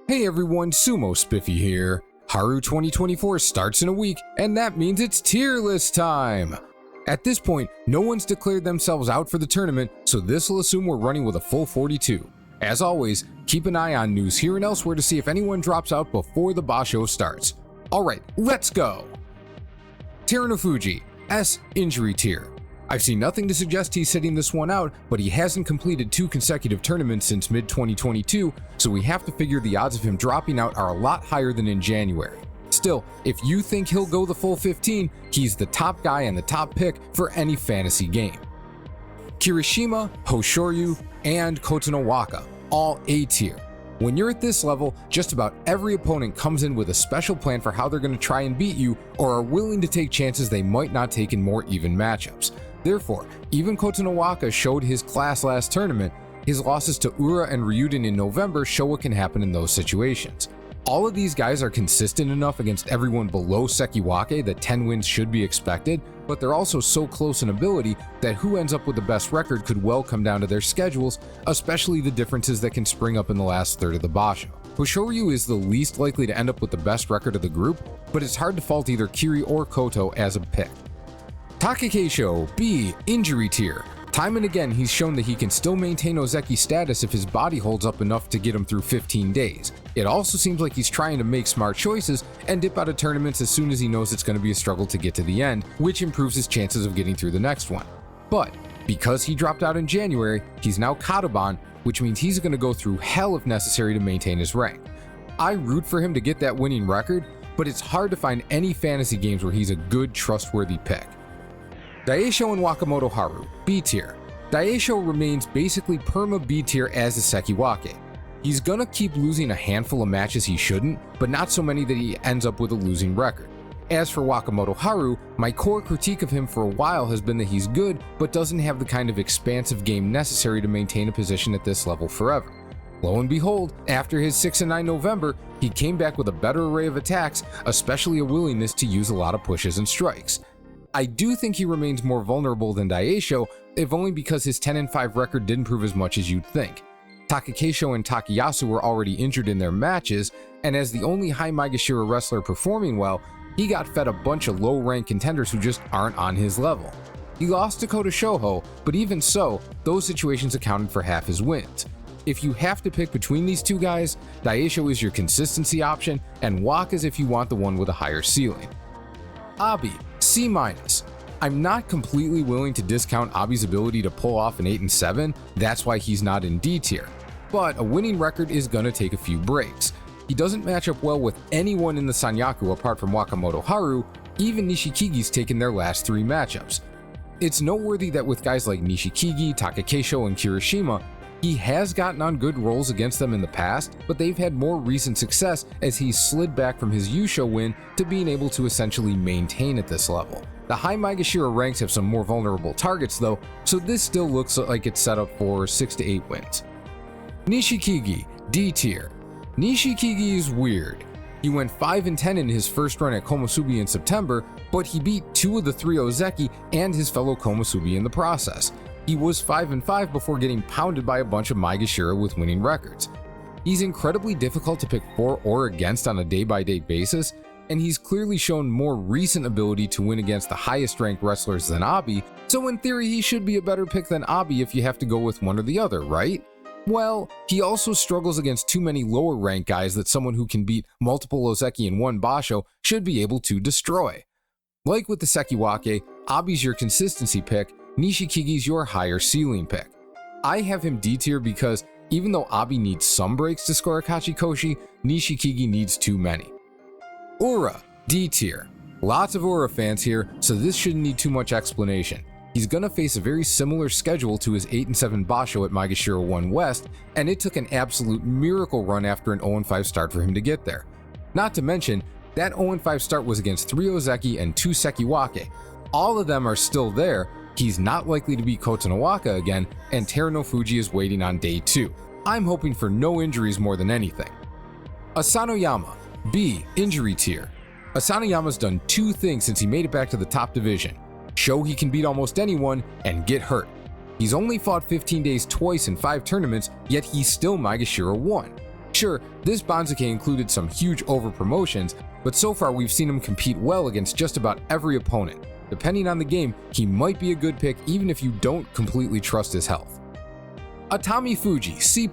Hey everyone, Sumo Spiffy here. Haru 2024 starts in a week, and that means it's tier list time! At this point, no one's declared themselves out for the tournament, so this will assume we're running with a full 42. As always, keep an eye on news here and elsewhere to see if anyone drops out before the basho starts. Alright, let's go! Terunofuji, S injury tier. I've seen nothing to suggest he's sitting this one out, but he hasn't completed 2 consecutive tournaments since mid-2022, so we have to figure the odds of him dropping out are a lot higher than in January. Still, if you think he'll go the full 15, he's the top guy and the top pick for any fantasy game. Kirishima, Hoshoryu, and Kotonowaka, all A tier. When you're at this level, just about every opponent comes in with a special plan for how they're going to try and beat you, or are willing to take chances they might not take in more even matchups. Therefore, even Kotonowaka showed his class last tournament. His losses to Ura and Ryuden in November show what can happen in those situations. All of these guys are consistent enough against everyone below Sekiwake that 10 wins should be expected, but they're also so close in ability that who ends up with the best record could well come down to their schedules, especially the differences that can spring up in the last third of the basho. Hoshoryu is the least likely to end up with the best record of the group, but it's hard to fault either Kiri or Koto as a pick. Takakeisho, B, injury tier. Time and again he's shown that he can still maintain Ozeki status if his body holds up enough to get him through 15 days. It also seems like he's trying to make smart choices and dip out of tournaments as soon as he knows it's going to be a struggle to get to the end, which improves his chances of getting through the next one. But because he dropped out in January, he's now Kadoban, which means he's going to go through hell if necessary to maintain his rank. I root for him to get that winning record, but it's hard to find any fantasy games where he's a good, trustworthy pick. Daieisho and Wakamotoharu, B tier. Daieisho remains basically perma B tier as is Sekiwake. He's gonna keep losing a handful of matches he shouldn't, but not so many that he ends up with a losing record. As for Wakamotoharu, my core critique of him for a while has been that he's good, but doesn't have the kind of expansive game necessary to maintain a position at this level forever. Lo and behold, after his 6-9 November, he came back with a better array of attacks, especially a willingness to use a lot of pushes and strikes. I do think he remains more vulnerable than Daieisho, if only because his 10-5 record didn't prove as much as you'd think. Takakeisho and Takayasu were already injured in their matches, and as the only high Maegashira wrestler performing well, he got fed a bunch of low-ranked contenders who just aren't on his level. He lost to Kotoshoho, but even so, those situations accounted for half his wins. If you have to pick between these two guys, Daieisho is your consistency option, and Waka's if you want the one with a higher ceiling. Abi, C-. I'm not completely willing to discount Abi's ability to pull off an 8-7, that's why he's not in D tier. But a winning record is gonna take a few breaks. He doesn't match up well with anyone in the Sanyaku apart from Wakamotoharu, even Nishikigi's taken their last 3 matchups. It's noteworthy that with guys like Nishikigi, Takakeisho, and Kirishima, he has gotten on good rolls against them in the past, but they've had more recent success as he's slid back from his Yusho win to being able to essentially maintain at this level. The high Maegashira ranks have some more vulnerable targets though, so this still looks like it's set up for 6 to 8 wins. Nishikigi, D tier. Nishikigi is weird. He went 5-10 in his first run at Komusubi in September, but he beat 2 of the 3 Ozeki and his fellow Komusubi in the process. He was 5-5 before getting pounded by a bunch of Maegashira with winning records. He's incredibly difficult to pick for or against on a day-by-day basis, and he's clearly shown more recent ability to win against the highest ranked wrestlers than Abi, so in theory he should be a better pick than Abi if you have to go with one or the other, right? Well, he also struggles against too many lower ranked guys that someone who can beat multiple Ozeki in one basho should be able to destroy. Like with the Sekiwake, Abi's your consistency pick, Nishikigi's your higher ceiling pick. I have him D tier because even though Abi needs some breaks to score a Kachikoshi, Nishikigi needs too many. Ura, D tier. Lots of Ura fans here, so this shouldn't need too much explanation. He's gonna face a very similar schedule to his 8-7 basho at Maegashira 1 West, and it took an absolute miracle run after an 0-5 start for him to get there. Not to mention, that 0-5 start was against 3 Ozeki and 2 Sekiwake. All of them are still there. He's not likely to beat Kotonowaka again, and Terunofuji is waiting on day 2. I'm hoping for no injuries more than anything. Asanoyama, B, injury tier. Asanoyama's done 2 things since he made it back to the top division: show he can beat almost anyone and get hurt. He's only fought 15 days twice in 5 tournaments, yet he's still Maegashira 1. Sure, this Banzuke included some huge over-promotions, but so far we've seen him compete well against just about every opponent. Depending on the game, he might be a good pick even if you don't completely trust his health. Atamifuji, C+.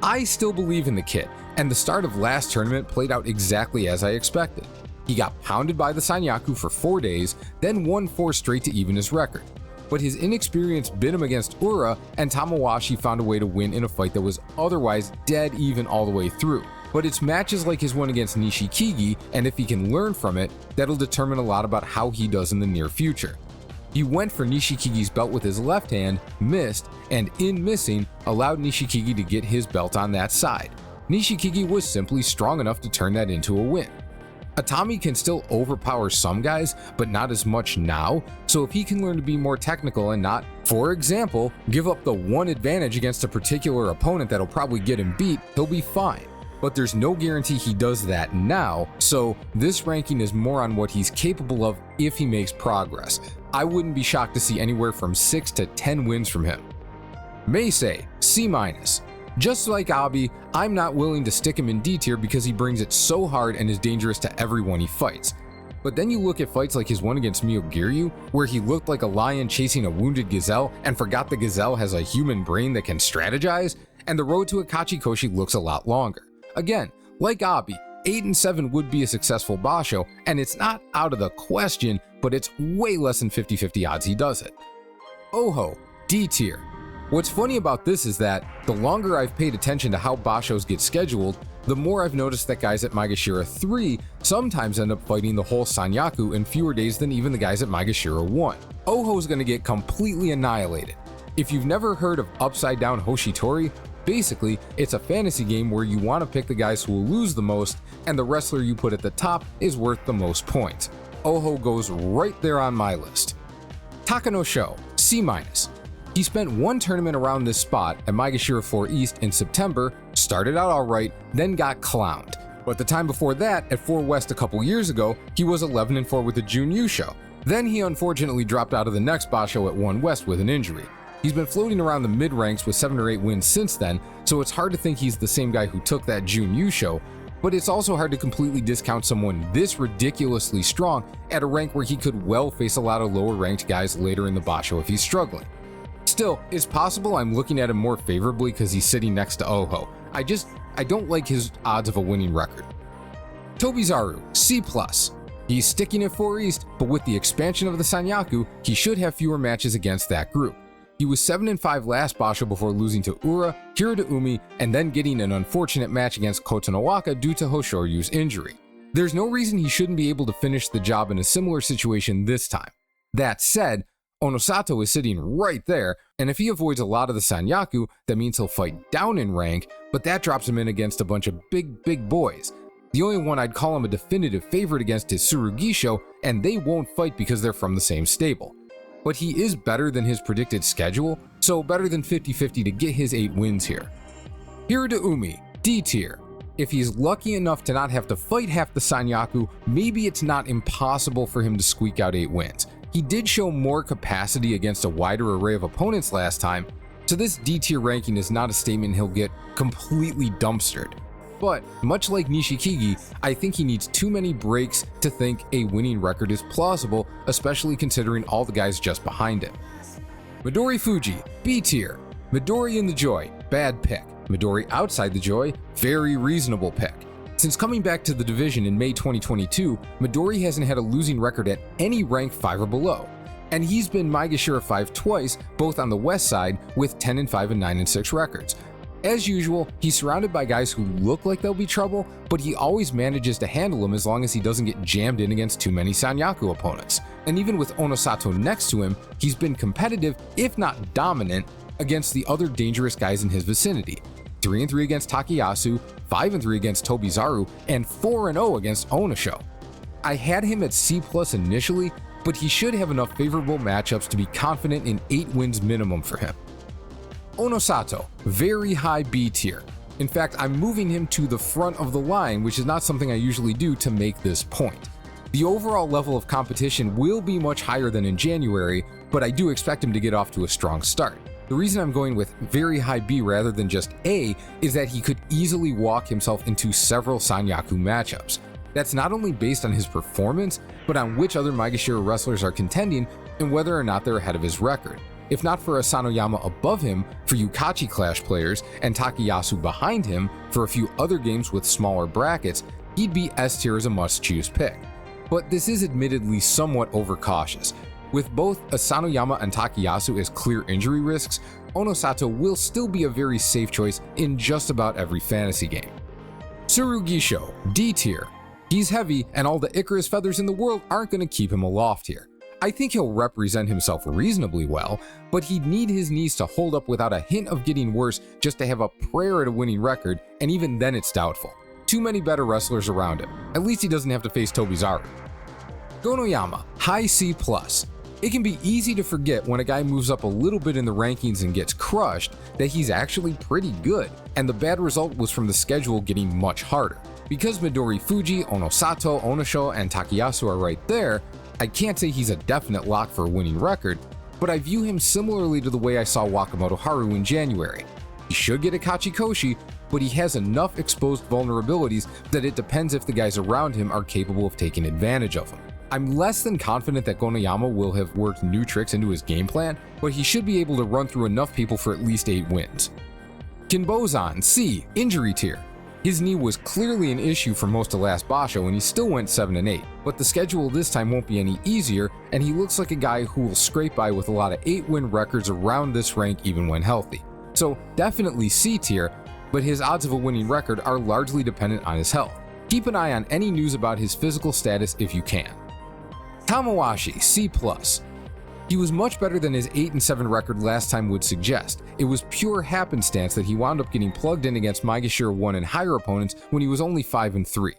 I still believe in the kid, and the start of last tournament played out exactly as I expected. He got pounded by the Sanyaku for 4 days, then won 4 straight to even his record. But his inexperience bit him against Ura, and Tamawashi found a way to win in a fight that was otherwise dead even all the way through. But it's matches like his one against Nishikigi, and if he can learn from it, that'll determine a lot about how he does in the near future. He went for Nishikigi's belt with his left hand, missed, and in missing, allowed Nishikigi to get his belt on that side. Nishikigi was simply strong enough to turn that into a win. Atami can still overpower some guys, but not as much now, so if he can learn to be more technical and not, for example, give up the one advantage against a particular opponent that'll probably get him beat, he'll be fine. But there's no guarantee he does that now, so this ranking is more on what he's capable of if he makes progress. I wouldn't be shocked to see anywhere from 6 to 10 wins from him. Meisei, C-. Just like Abi, I'm not willing to stick him in D tier because he brings it so hard and is dangerous to everyone he fights. But then you look at fights like his one against Myogiryu, where he looked like a lion chasing a wounded gazelle and forgot the gazelle has a human brain that can strategize, and the road to Akachikoshi looks a lot longer. Again, like Abi, 8 and 7 would be a successful basho, and it's not out of the question, but it's way less than 50-50 odds he does it. Oho, D tier. What's funny about this is that, the longer I've paid attention to how bashos get scheduled, the more I've noticed that guys at Maegashira 3 sometimes end up fighting the whole Sanyaku in fewer days than even the guys at Maegashira 1. Oho's gonna get completely annihilated. If you've never heard of Upside Down Hoshitori, basically, it's a fantasy game where you want to pick the guys who will lose the most, and the wrestler you put at the top is worth the most points. Oho goes right there on my list. Takanosho, C-. He spent one tournament around this spot at Maegashira 4 East in September, started out alright, then got clowned. But the time before that, at 4 West a couple years ago, he was 11 and 4 with the Jun Yusho. Then he unfortunately dropped out of the next basho at 1 West with an injury. He's been floating around the mid-ranks with 7 or 8 wins since then, so it's hard to think he's the same guy who took that Jun Yusho, but it's also hard to completely discount someone this ridiculously strong at a rank where he could well face a lot of lower ranked guys later in the basho if he's struggling. Still, it's possible I'm looking at him more favorably because he's sitting next to Oho. I don't like his odds of a winning record. Tobizaru, C+. He's sticking at 4 East, but with the expansion of the Sanyaku, he should have fewer matches against that group. He was 7 and 5 last basho before losing to Ura, Hiradoumi, and then getting an unfortunate match against Kotonowaka due to Hoshoryu's injury. There's no reason he shouldn't be able to finish the job in a similar situation this time. That said, Onosato is sitting right there, and if he avoids a lot of the Sanyaku, that means he'll fight down in rank, but that drops him in against a bunch of big boys. The only one I'd call him a definitive favorite against is Tsurugisho, and they won't fight because they're from the same stable. But he is better than his predicted schedule, so better than 50-50 to get his 8 wins here. Hiradoumi, D tier. If he's lucky enough to not have to fight half the Sanyaku, maybe it's not impossible for him to squeak out 8 wins. He did show more capacity against a wider array of opponents last time, so this D tier ranking is not a statement he'll get completely dumpstered. But, much like Nishikigi, I think he needs too many breaks to think a winning record is plausible, especially considering all the guys just behind him. Midorifuji, B tier. Midori in the Joy, bad pick. Midori outside the Joy, very reasonable pick. Since coming back to the division in May 2022, Midori hasn't had a losing record at any rank 5 or below. And he's been Maegashira 5 twice, both on the west side, with 10 and 5 and 9 and 6 records. As usual, he's surrounded by guys who look like they'll be trouble, but he always manages to handle them as long as he doesn't get jammed in against too many Sanyaku opponents. And even with Onosato next to him, he's been competitive, if not dominant, against the other dangerous guys in his vicinity. 3 and 3 against Takayasu, 5 and 3 against Tobizaru, and 4 and 0 against Onosho. I had him at C+ initially, but he should have enough favorable matchups to be confident in 8 wins minimum for him. Onosato, very high B tier. In fact, I'm moving him to the front of the line, which is not something I usually do to make this point. The overall level of competition will be much higher than in January, but I do expect him to get off to a strong start. The reason I'm going with very high B rather than just A is that he could easily walk himself into several Sanyaku matchups. That's not only based on his performance, but on which other Maegashira wrestlers are contending and whether or not they're ahead of his record. If not for Asanoyama above him for Yukachi Clash players and Takayasu behind him for a few other games with smaller brackets, he'd be S tier as a must-choose pick. But this is admittedly somewhat overcautious. With both Asanoyama and Takayasu as clear injury risks, Onosato will still be a very safe choice in just about every fantasy game. Tsurugisho, D tier. He's heavy, and all the Icarus feathers in the world aren't going to keep him aloft here. I think he'll represent himself reasonably well, but he'd need his knees to hold up without a hint of getting worse just to have a prayer at a winning record, and even then it's doubtful. Too many better wrestlers around him. At least he doesn't have to face Tobizaru. Gonoyama, high C+. It can be easy to forget when a guy moves up a little bit in the rankings and gets crushed that he's actually pretty good, and the bad result was from the schedule getting much harder. Because Midorifuji, Onosato, Onosho, and Takayasu are right there, I can't say he's a definite lock for a winning record, but I view him similarly to the way I saw Wakamotoharu in January. He should get a Kachikoshi, but he has enough exposed vulnerabilities that it depends if the guys around him are capable of taking advantage of him. I'm less than confident that Gonoyama will have worked new tricks into his game plan, but he should be able to run through enough people for at least 8 wins. Kinbozan, C, injury tier. His knee was clearly an issue for most of last Basho and he still went 7-8, but the schedule this time won't be any easier and he looks like a guy who will scrape by with a lot of 8-win records around this rank even when healthy. So definitely C tier, but his odds of a winning record are largely dependent on his health. Keep an eye on any news about his physical status if you can. Tamawashi, C+. He was much better than his 8-7 record last time would suggest. It was pure happenstance that he wound up getting plugged in against Maegashira 1 and higher opponents when he was only 5-3.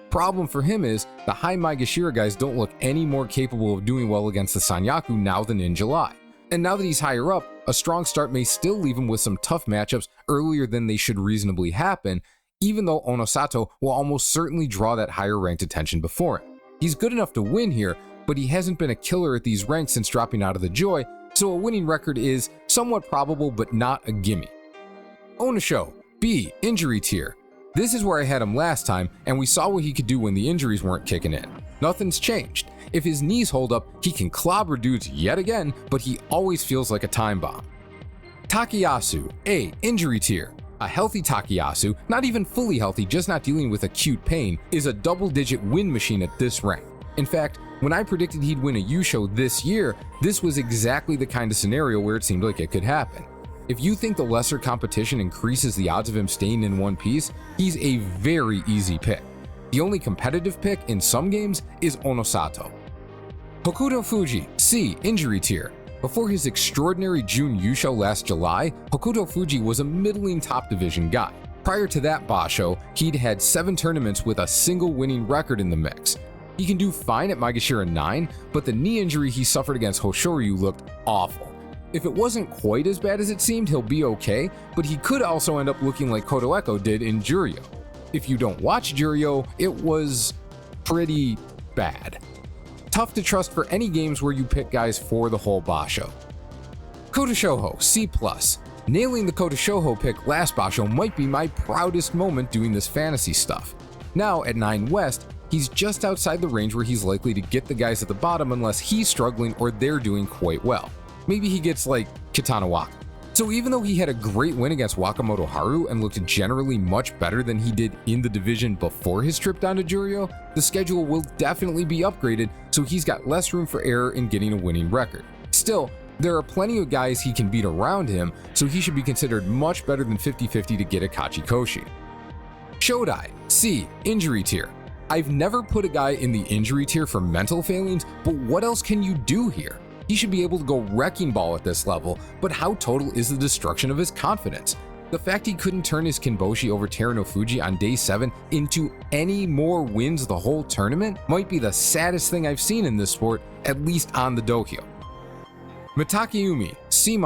Problem for him is, the high Maegashira guys don't look any more capable of doing well against the Sanyaku now than in July. And now that he's higher up, a strong start may still leave him with some tough matchups earlier than they should reasonably happen, even though Onosato will almost certainly draw that higher ranked attention before him. He's good enough to win here, but he hasn't been a killer at these ranks since dropping out of the Joy, so a winning record is somewhat probable but not a gimme. Onosho, B, injury tier. This is where I had him last time, and we saw what he could do when the injuries weren't kicking in. Nothing's changed. If his knees hold up, he can clobber dudes yet again, but he always feels like a time bomb. Takayasu, A, injury tier. A healthy Takayasu, not even fully healthy, just not dealing with acute pain, is a double-digit win machine at this rank. In fact, when I predicted he'd win a Yusho this year, this was exactly the kind of scenario where it seemed like it could happen. If you think the lesser competition increases the odds of him staying in one piece, he's a very easy pick. The only competitive pick in some games is Onosato. Hokutofuji, C, injury tier. Before his extraordinary June Yusho last July, Hokutofuji was a middling top division guy. Prior to that Basho, he'd had 7 tournaments with a single winning record in the mix. He can do fine at Maegashira 9, but the knee injury he suffered against Hoshoryu looked awful. If it wasn't quite as bad as it seemed, he'll be okay, but he could also end up looking like Kotonowaka did in Juryo. If you don't watch Juryo, it was pretty bad. Tough to trust for any games where you pick guys for the whole Basho. Kotoshoho, C+. Nailing the Kotoshoho pick last Basho might be my proudest moment doing this fantasy stuff. Now, at 9 West, he's just outside the range where he's likely to get the guys at the bottom unless he's struggling or they're doing quite well. Maybe he gets like Kotonowaka. So even though he had a great win against Wakamotoharu and looked generally much better than he did in the division before his trip down to Juryo, the schedule will definitely be upgraded, so he's got less room for error in getting a winning record. Still, there are plenty of guys he can beat around him, so he should be considered much better than 50-50 to get a Kachikoshi. Shodai, C, injury tier. I've never put a guy in the injury tier for mental failings, but what else can you do here? He should be able to go wrecking ball at this level, but how total is the destruction of his confidence? The fact he couldn't turn his Kinboshi over Terunofuji on day 7 into any more wins the whole tournament might be the saddest thing I've seen in this sport, at least on the dohyo. Mitakeumi, C-.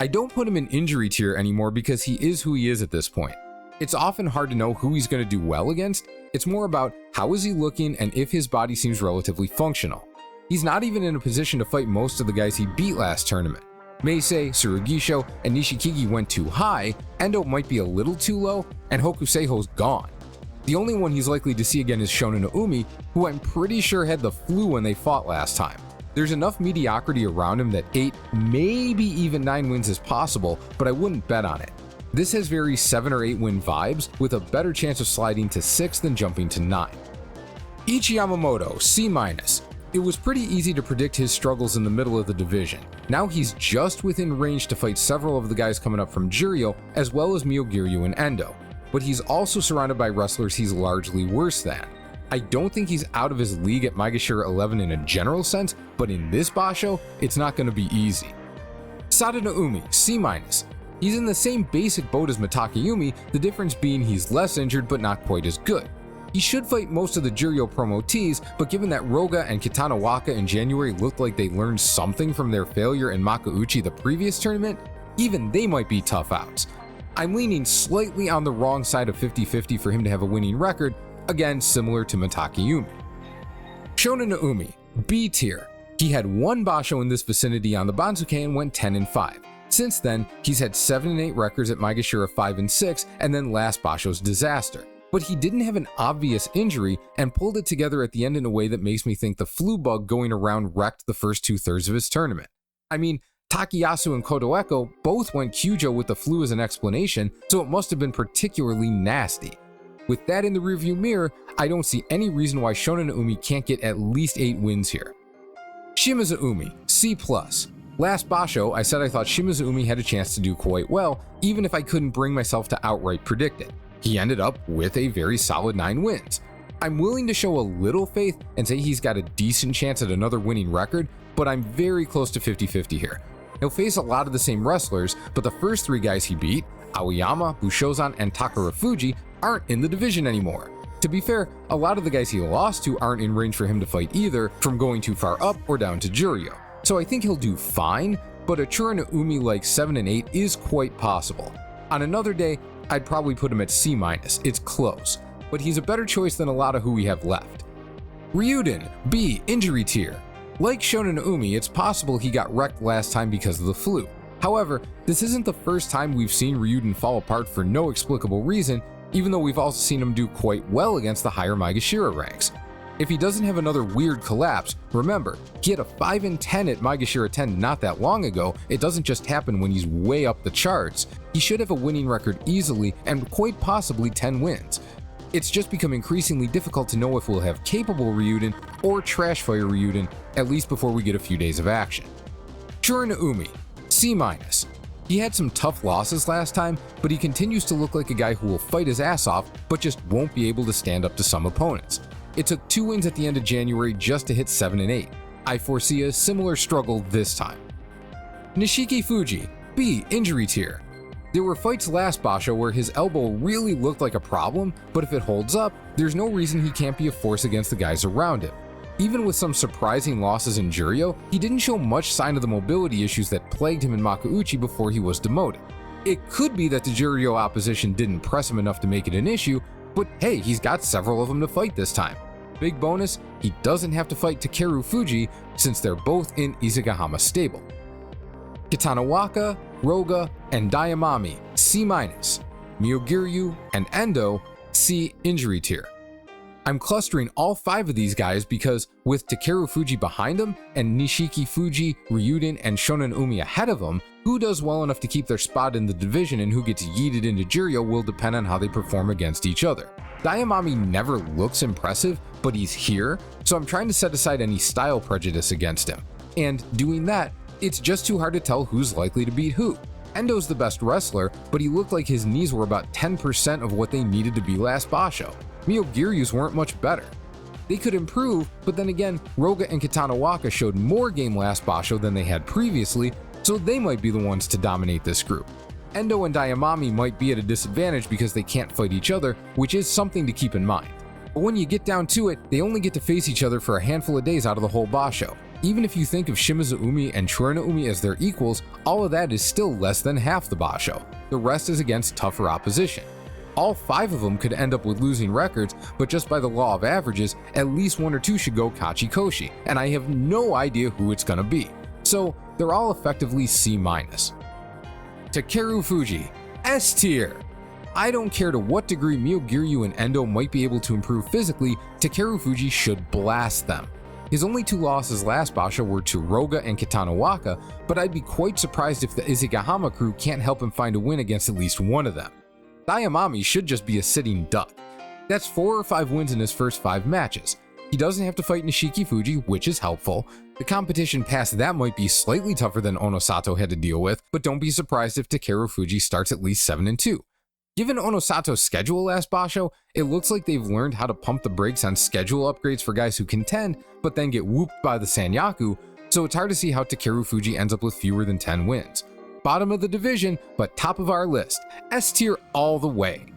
I don't put him in injury tier anymore because he is who he is at this point. It's often hard to know who he's going to do well against. It's more about how is he looking and if his body seems relatively functional. He's not even in a position to fight most of the guys he beat last tournament. Meisei, Tsurugisho, and Nishikigi went too high, Endo might be a little too low, and Hokutofuji's gone. The only one he's likely to see again is Shonannoumi, who I'm pretty sure had the flu when they fought last time. There's enough mediocrity around him that 8, maybe even 9 wins is possible, but I wouldn't bet on it. This has very 7 or 8 win vibes, with a better chance of sliding to 6 than jumping to 9. Ichiyamamoto, C-. It was pretty easy to predict his struggles in the middle of the division. Now he's just within range to fight several of the guys coming up from Juryo, as well as Myogiryu and Endo. But he's also surrounded by wrestlers he's largely worse than. I don't think he's out of his league at Maegashira 11 in a general sense, but in this basho, it's not going to be easy. Sadanoumi, C-. He's in the same basic boat as Mitakeumi, the difference being he's less injured but not quite as good. He should fight most of the Juryo promotees, but given that Roga and Kotonowaka in January looked like they learned something from their failure in Makuuchi the previous tournament, even they might be tough outs. I'm leaning slightly on the wrong side of 50-50 for him to have a winning record, again similar to Mitakeumi. Shonannoumi, B tier. He had one basho in this vicinity on the Banzuke and went 10-5. Since then, he's had 7-8 records at Maegashira 5 and 6, and then last basho's disaster. But he didn't have an obvious injury and pulled it together at the end in a way that makes me think the flu bug going around wrecked the first 2/3 of his tournament. I mean, Takayasu and Kotoeko both went Kyujo with the flu as an explanation, so it must have been particularly nasty. With that in the rearview mirror, I don't see any reason why Shonannoumi can't get at least 8 wins here. Shimazuumi, C+. Last basho, I said I thought Shimazuumi had a chance to do quite well, even if I couldn't bring myself to outright predict it. He ended up with a very solid 9 wins. I'm willing to show a little faith and say he's got a decent chance at another winning record, but I'm very close to 50-50 here. He'll face a lot of the same wrestlers, but the first 3 guys he beat, Aoyama, Bushozan, and Terunofuji, aren't in the division anymore. To be fair, a lot of the guys he lost to aren't in range for him to fight either, from going too far up or down to Juryo. So I think he'll do fine, but a Tsurunofuji like 7 and 8 is quite possible. On another day, I'd probably put him at C-. It's close, but he's a better choice than a lot of who we have left. Ryuden, B, injury tier. Like Shonannoumi, it's possible he got wrecked last time because of the flu. However, this isn't the first time we've seen Ryuden fall apart for no explicable reason, even though we've also seen him do quite well against the higher Maegashira ranks. If he doesn't have another weird collapse, remember, he had a 5 and 10 at Maegashira 10 not that long ago. It doesn't just happen when he's way up the charts. He should have a winning record easily and quite possibly 10 wins. It's just become increasingly difficult to know if we'll have capable Ryuden or trash fire Ryuden, at least before we get a few days of action. Tsurunofuji, C-. He had some tough losses last time, but he continues to look like a guy who will fight his ass off, but just won't be able to stand up to some opponents. It took 2 wins at the end of January just to hit 7 and 8. I foresee a similar struggle this time. Nishikigi, B, injury tier. There were fights last basho where his elbow really looked like a problem, but if it holds up, there's no reason he can't be a force against the guys around him. Even with some surprising losses in Juryo, he didn't show much sign of the mobility issues that plagued him in Makuuchi before he was demoted. It could be that the Juryo opposition didn't press him enough to make it an issue, but hey, he's got several of them to fight this time. Big bonus, he doesn't have to fight Terunofuji since they're both in Isagahama stable. Kotonowaka, Roga, and Daieisho, C-. Myogiryu and Endo, C, injury tier. I'm clustering all 5 of these guys because with Terunofuji behind them and Nishikigi, Ryuden, and Shonannoumi ahead of them, who does well enough to keep their spot in the division and who gets yeeted into Juryo will depend on how they perform against each other. Daieisho never looks impressive, but he's here, so I'm trying to set aside any style prejudice against him. And doing that, it's just too hard to tell who's likely to beat who. Endo's the best wrestler, but he looked like his knees were about 10% of what they needed to be last basho. Myogiryu's weren't much better. They could improve, but then again, Roga and Kotonowaka showed more game last basho than they had previously, so they might be the ones to dominate this group. Endo and Daieisho might be at a disadvantage because they can't fight each other, which is something to keep in mind. But when you get down to it, they only get to face each other for a handful of days out of the whole basho. Even if you think of Shimazuumi and Tsurunofuji as their equals, all of that is still less than half the basho. The rest is against tougher opposition. All 5 of them could end up with losing records, but just by the law of averages, at least 1 or 2 should go Kachikoshi, and I have no idea who it's gonna be. So they're all effectively C-. Terunofuji, S tier. I don't care to what degree Myogiryu and Endo might be able to improve physically, Terunofuji should blast them. His only 2 losses last Basho were to Roga and Kotonowaka, but I'd be quite surprised if the Izagahama crew can't help him find a win against at least one of them. Daieisho should just be a sitting duck. That's 4 or 5 wins in his first 5 matches. He doesn't have to fight Nishikigi, which is helpful. The competition past that might be slightly tougher than Onosato had to deal with, but don't be surprised if Terunofuji starts at least 7-2. Given Onosato's schedule last Basho, it looks like they've learned how to pump the brakes on schedule upgrades for guys who contend, but then get whooped by the Sanyaku, so it's hard to see how Terunofuji ends up with fewer than 10 wins. Bottom of the division, but top of our list, S tier all the way.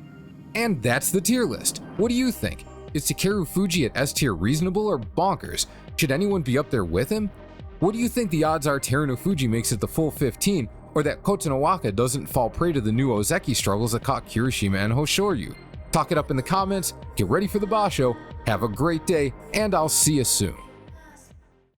And that's the tier list. What do you think? Is Terunofuji at S tier reasonable or bonkers? Should anyone be up there with him? What do you think the odds are Terunofuji makes it the full 15, or that Kotonowaka doesn't fall prey to the new Ozeki struggles that caught Kirishima and Hoshoryu? Talk it up in the comments, get ready for the Basho, have a great day, and I'll see you soon.